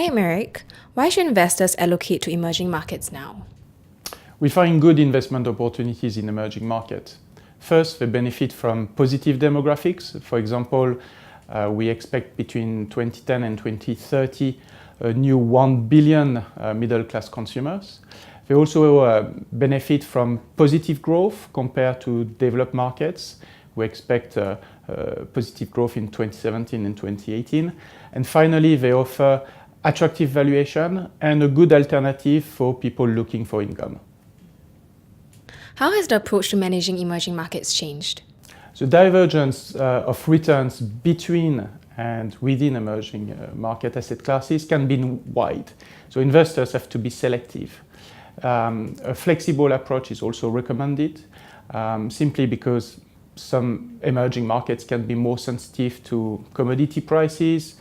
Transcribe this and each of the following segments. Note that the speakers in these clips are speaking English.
Hi, Aymeric. Why should investors allocate to emerging markets now? We find good investment opportunities in emerging markets. First, they benefit from positive demographics. For example, we expect between 2010 and 2030 a new 1 billion middle-class consumers. They also benefit from positive growth compared to developed markets. We expect positive growth in 2017 and 2018. And finally, they offer attractive valuation and a good alternative for people looking for income. How has the approach to managing emerging markets changed? The divergence of returns between and within emerging market asset classes can be wide. So investors have to be selective. A flexible approach is also recommended, simply because some emerging markets can be more sensitive to commodity prices.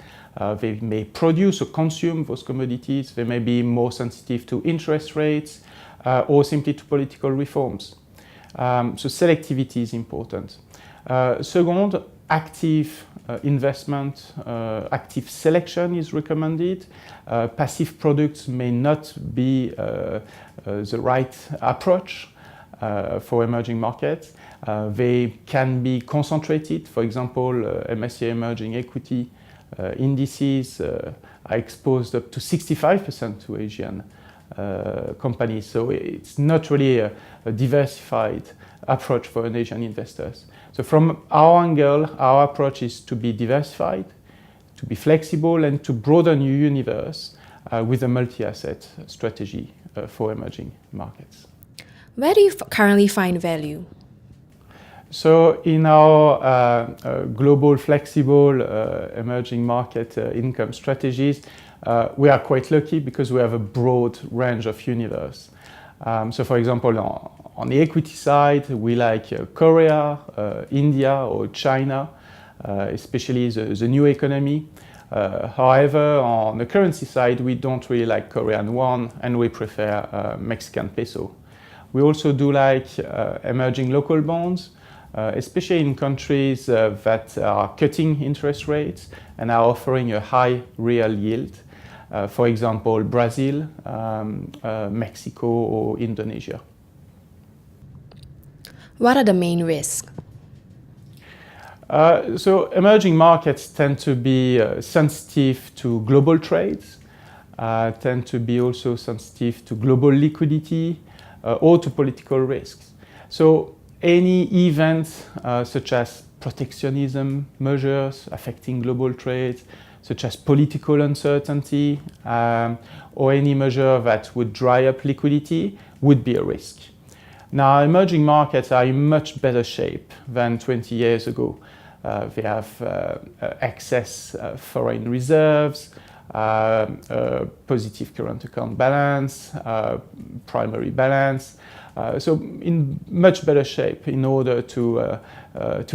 They may produce or consume those commodities. They may be more sensitive to interest rates or simply to political reforms. So selectivity is important. Second, active investment, active selection is recommended. Passive products may not be the right approach for emerging markets. They can be concentrated. For example, MSCI Emerging Equity indices are exposed up to 65% to Asian companies. So it's not really a diversified approach for Asian investors. So from our angle, our approach is to be diversified, to be flexible, and to broaden your universe with a multi-asset strategy for emerging markets. Where do you currently find value? So in our global flexible emerging market income strategies, we are quite lucky because we have a broad range of universe. So for example, on the equity side, we like Korea, India or China, especially the new economy. However, on the currency side, we don't really like Korean won and we prefer Mexican peso. We also do like emerging local bonds, especially in countries that are cutting interest rates and are offering a high real yield. For example, Brazil, Mexico or Indonesia. What are the main risks? So emerging markets tend to be sensitive to global trades, tend to be also sensitive to global liquidity or to political risks. So any event such as protectionism measures affecting global trade, such as political uncertainty, or any measure that would dry up liquidity would be a risk. Now, emerging markets are in much better shape than 20 years ago. They have excess foreign reserves, positive current account balance, primary balance. So in much better shape in order to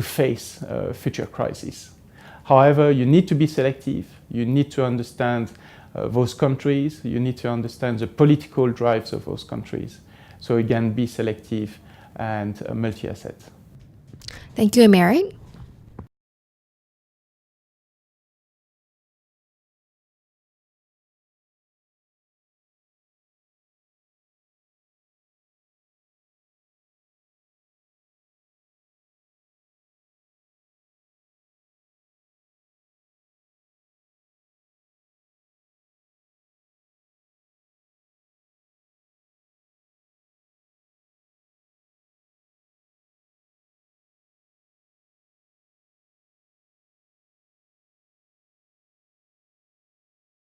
face future crises. However, you need to be selective. You need to understand those countries. You need to understand the political drives of those countries. So again, be selective and multi-asset. Thank you, Aymeric.